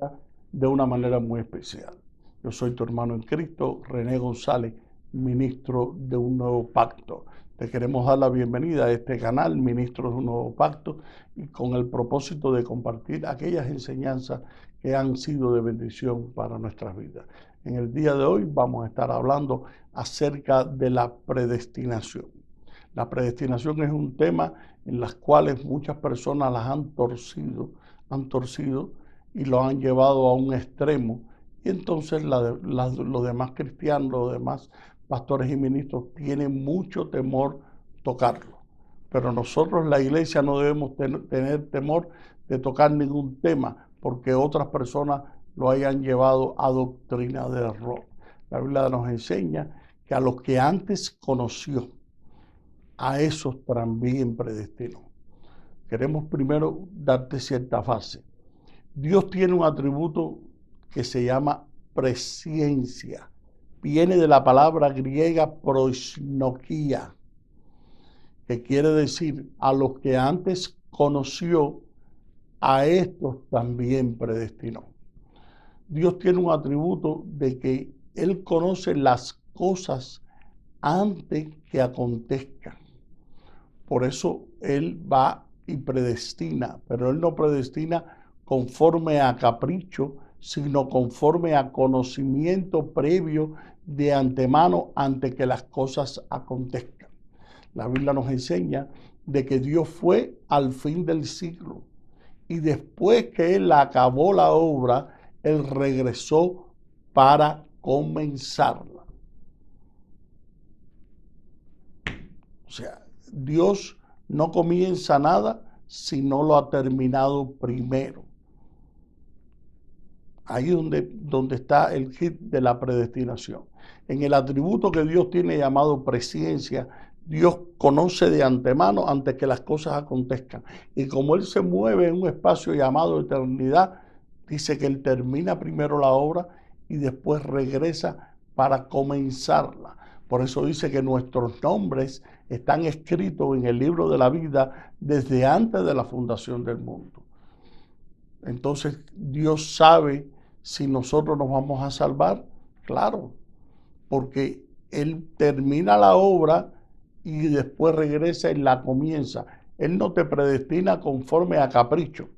vida de una manera muy especial. Yo soy tu hermano en Cristo, René González, ministro de un nuevo pacto. Te queremos dar la bienvenida a este canal, Ministros de un Nuevo Pacto, y con el propósito de compartir aquellas enseñanzas que han sido de bendición para nuestras vidas. En el día de hoy vamos a estar hablando acerca de la predestinación. La predestinación es un tema en el cual muchas personas las han torcido y lo han llevado a un extremo. Y entonces los demás cristianos, los demás pastores y ministros tienen mucho temor tocarlo. Pero nosotros, la iglesia, no debemos tener temor de tocar ningún tema porque otras personas lo hayan llevado a doctrina de error. La Biblia nos enseña que a los que antes conoció, a esos también predestinó. Queremos primero darte cierta fase. Dios tiene un atributo que se llama presciencia. Viene de la palabra griega proisnoquía, que quiere decir a los que antes conoció, a estos también predestinó. Dios tiene un atributo de que Él conoce las cosas antes que acontezcan. Por eso Él va y predestina, pero Él no predestina conforme a capricho, sino conforme a conocimiento previo de antemano antes que las cosas acontezcan. La Biblia nos enseña de que Dios fue al fin del siglo y después que Él acabó la obra, Él regresó para comenzarla. O sea, Dios no comienza nada si no lo ha terminado primero. Ahí es donde está el hit de la predestinación. En el atributo que Dios tiene llamado presciencia, Dios conoce de antemano antes que las cosas acontezcan. Y como Él se mueve en un espacio llamado eternidad, dice que Él termina primero la obra y después regresa para comenzarla. Por eso dice que nuestros nombres están escritos en el libro de la vida desde antes de la fundación del mundo. Entonces Dios sabe si nosotros nos vamos a salvar, claro, porque Él termina la obra y después regresa y la comienza. Él no te predestina conforme a capricho.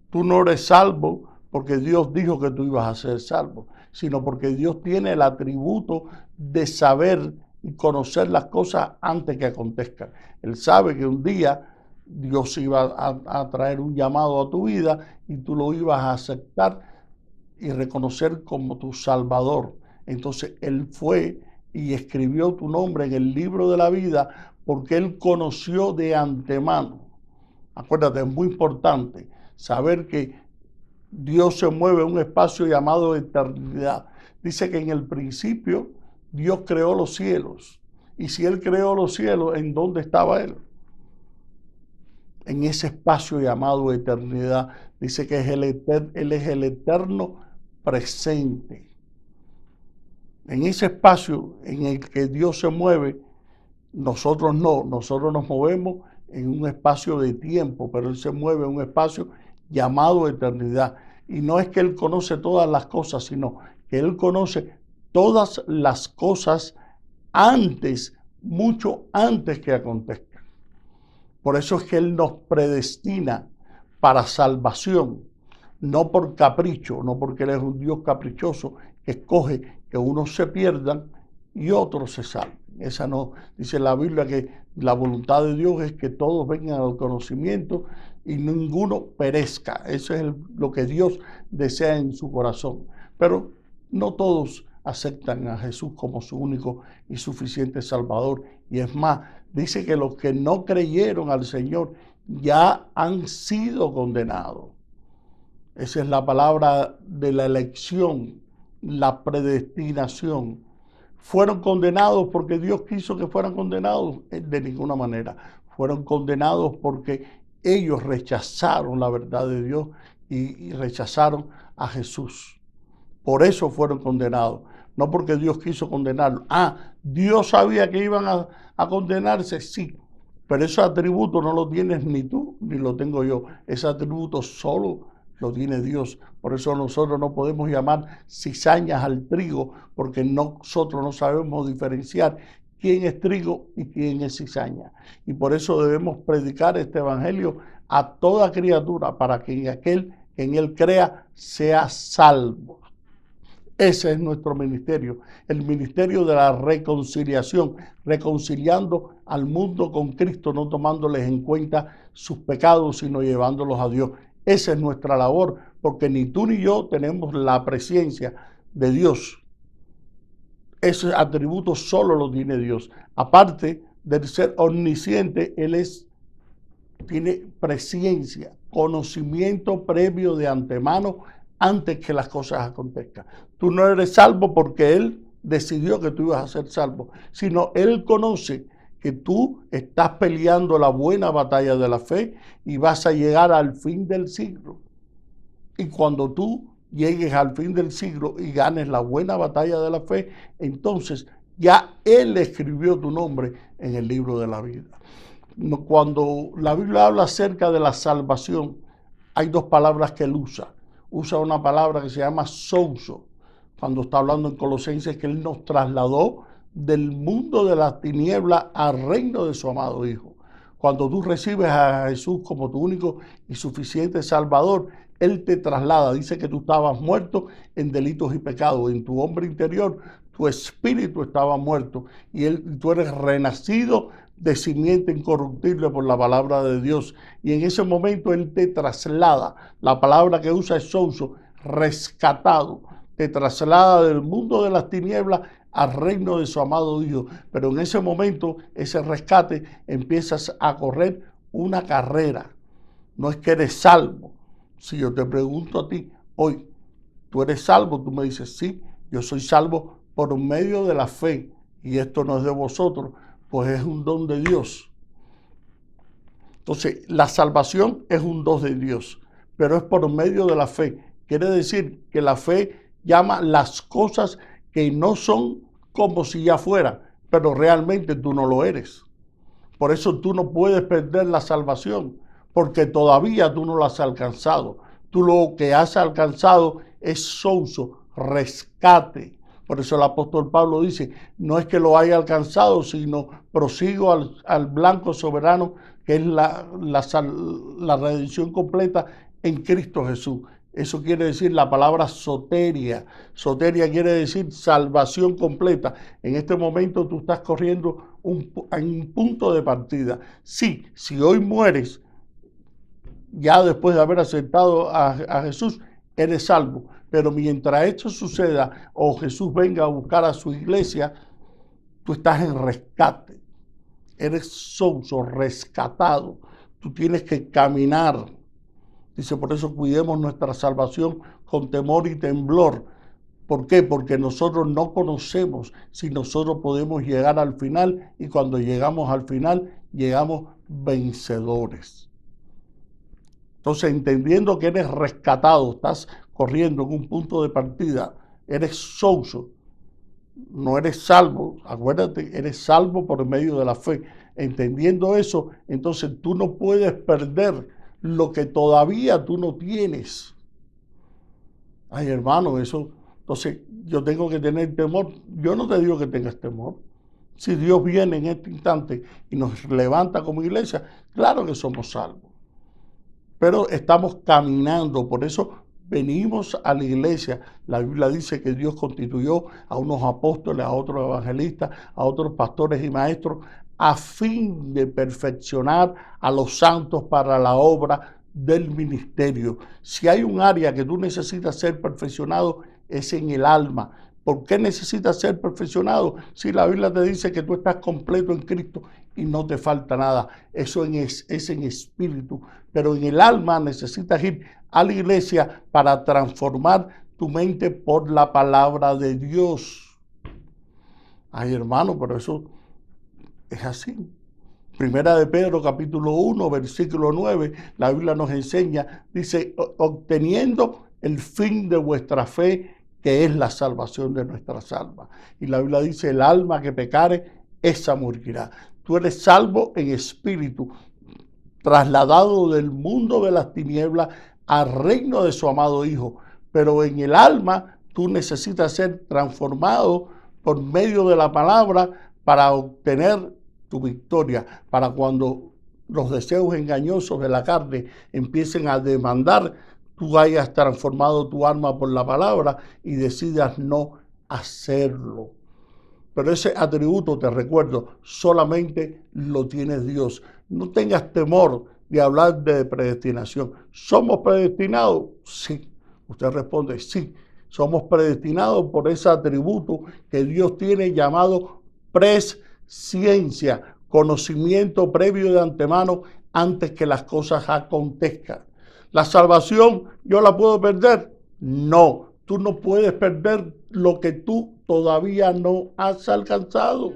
Tú no eres salvo porque Dios dijo que tú ibas a ser salvo, sino porque Dios tiene el atributo de saber y conocer las cosas antes que acontezcan. Él sabe que un día Dios iba a traer un llamado a tu vida y tú lo ibas a aceptar y reconocer como tu Salvador. Entonces Él fue y escribió tu nombre en el libro de la vida porque Él conoció de antemano. Acuérdate, es muy importante saber que Dios se mueve en un espacio llamado eternidad. Dice que en el principio Dios creó los cielos. Y si Él creó los cielos, ¿en dónde estaba Él? En ese espacio llamado eternidad. Dice que Él es el eterno presente. En ese espacio en el que Dios se mueve, nosotros no. Nosotros nos movemos en un espacio de tiempo, pero Él se mueve en un espacio llamado eternidad. Y no es que Él conoce todas las cosas, sino que Él conoce todas las cosas antes, mucho antes que acontezcan. Por eso es que Él nos predestina para salvación, no por capricho, no porque Él es un Dios caprichoso que escoge que unos se pierdan y otros se salven. Esa no, dice la Biblia que la voluntad de Dios es que todos vengan al conocimiento y ninguno perezca. Eso es lo que Dios desea en su corazón. Pero no todos aceptan a Jesús como su único y suficiente Salvador. Y es más, dice que los que no creyeron al Señor ya han sido condenados. Esa es la palabra de la elección, la predestinación. ¿Fueron condenados porque Dios quiso que fueran condenados? De ninguna manera. Fueron condenados porque ellos rechazaron la verdad de Dios y rechazaron a Jesús. Por eso fueron condenados, no porque Dios quiso condenarlos. Dios sabía que iban a condenarse, sí, pero ese atributo no lo tienes ni tú ni lo tengo yo. Ese atributo solo lo tiene Dios. Por eso nosotros no podemos llamar cizañas al trigo, porque nosotros no sabemos diferenciar quién es trigo y quién es cizaña. Y por eso debemos predicar este evangelio a toda criatura, para que aquel que en él crea sea salvo. Ese es nuestro ministerio, el ministerio de la reconciliación, reconciliando al mundo con Cristo, no tomándoles en cuenta sus pecados, sino llevándolos a Dios. Esa es nuestra labor, porque ni tú ni yo tenemos la presencia de Dios. Ese atributo solo lo tiene Dios. Aparte de ser omnisciente, Él tiene presencia, conocimiento previo de antemano, antes que las cosas acontezcan. Tú no eres salvo porque Él decidió que tú ibas a ser salvo, sino Él conoce que tú estás peleando la buena batalla de la fe y vas a llegar al fin del siglo. Y cuando tú llegues al fin del siglo y ganes la buena batalla de la fe, entonces ya Él escribió tu nombre en el libro de la vida. Cuando la Biblia habla acerca de la salvación, hay dos palabras que Él usa. Usa una palabra que se llama souso, cuando está hablando en Colosenses que Él nos trasladó del mundo de las tinieblas al reino de su amado Hijo. Cuando tú recibes a Jesús como tu único y suficiente Salvador, Él te traslada. Dice que tú estabas muerto en delitos y pecados. En tu hombre interior, tu espíritu estaba muerto y tú eres renacido de simiente incorruptible por la palabra de Dios. Y en ese momento Él te traslada. La palabra que usa es souso, rescatado. Te traslada del mundo de las tinieblas al reino de su amado Hijo. Pero en ese momento, ese rescate, empiezas a correr una carrera. No es que eres salvo. Si yo te pregunto a ti hoy, ¿tú eres salvo? Tú me dices, sí, yo soy salvo por medio de la fe. Y esto no es de vosotros, pues es un don de Dios. Entonces, la salvación es un don de Dios, pero es por medio de la fe. Quiere decir que la fe llama las cosas que no son como si ya fueran, pero realmente tú no lo eres. Por eso tú no puedes perder la salvación, porque todavía tú no la has alcanzado. Tú lo que has alcanzado es souso, rescate. Por eso el apóstol Pablo dice, no es que lo haya alcanzado, sino prosigo al blanco soberano, que es la redención completa en Cristo Jesús. Eso quiere decir la palabra soteria. Soteria quiere decir salvación completa. En este momento tú estás corriendo en un punto de partida. Sí, si hoy mueres, ya después de haber aceptado a Jesús, eres salvo. Pero mientras esto suceda o Jesús venga a buscar a su iglesia, tú estás en rescate. Eres souso, rescatado. Tú tienes que caminar. Dice, por eso cuidemos nuestra salvación con temor y temblor. ¿Por qué? Porque nosotros no conocemos si nosotros podemos llegar al final, y cuando llegamos al final, llegamos vencedores. Entonces, entendiendo que eres rescatado, estás corriendo en un punto de partida, eres souso, no eres salvo, acuérdate, eres salvo por medio de la fe. Entendiendo eso, entonces tú no puedes perder lo que todavía tú no tienes. Ay, hermano, eso, entonces yo tengo que tener temor. Yo no te digo que tengas temor. Si Dios viene en este instante y nos levanta como iglesia, claro que somos salvos. Pero estamos caminando, por eso venimos a la iglesia. La Biblia dice que Dios constituyó a unos apóstoles, a otros evangelistas, a otros pastores y maestros, a fin de perfeccionar a los santos para la obra del ministerio. Si hay un área que tú necesitas ser perfeccionado, es en el alma. ¿Por qué necesitas ser perfeccionado? Si la Biblia te dice que tú estás completo en Cristo y no te falta nada. Eso es en espíritu. Pero en el alma necesitas ir a la iglesia para transformar tu mente por la palabra de Dios. Ay, hermano, pero eso es así. Primera de Pedro, capítulo 1, versículo 9, la Biblia nos enseña, dice, obteniendo el fin de vuestra fe, que es la salvación de nuestras almas. Y la Biblia dice, el alma que pecare, esa morirá. Tú eres salvo en espíritu, trasladado del mundo de las tinieblas al reino de su amado Hijo. Pero en el alma tú necesitas ser transformado por medio de la palabra para obtener tu victoria, para cuando los deseos engañosos de la carne empiecen a demandar, tú hayas transformado tu alma por la palabra y decidas no hacerlo. Pero ese atributo, te recuerdo, solamente lo tiene Dios. No tengas temor de hablar de predestinación. ¿Somos predestinados? Sí. Usted responde, sí. Somos predestinados por ese atributo que Dios tiene llamado presciencia, conocimiento previo de antemano antes que las cosas acontezcan. ¿La salvación yo la puedo perder? No. Tú no puedes perder lo que tú todavía no has alcanzado.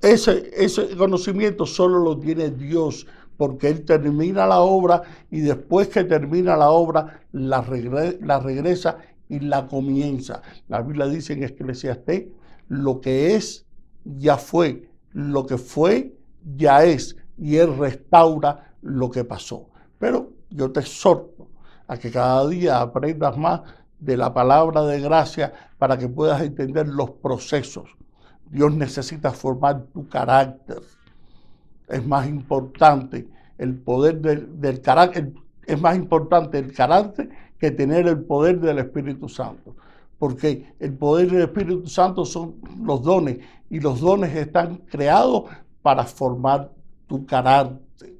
Ese conocimiento solo lo tiene Dios, porque Él termina la obra y después que termina la obra la regresa y la comienza. La Biblia dice en Eclesiastés, lo que es, ya fue, lo que fue, ya es, y Él restaura lo que pasó. Pero yo te exhorto a que cada día aprendas más de la palabra de gracia para que puedas entender los procesos. Dios necesita formar tu carácter. Es más importante el poder del carácter, es más importante el carácter que tener el poder del Espíritu Santo. Porque el poder del Espíritu Santo son los dones y los dones están creados para formar tu carácter.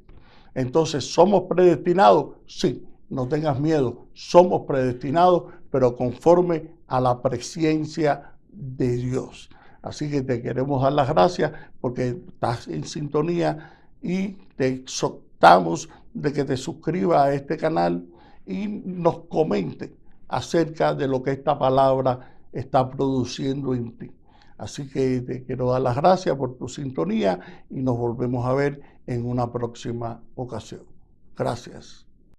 Entonces, ¿somos predestinados? Sí, no tengas miedo, somos predestinados, pero conforme a la presencia de Dios. Así que te queremos dar las gracias porque estás en sintonía y te exhortamos de que te suscribas a este canal y nos comentes acerca de lo que esta palabra está produciendo en ti. Así que te quiero dar las gracias por tu sintonía y nos volvemos a ver en una próxima ocasión. Gracias.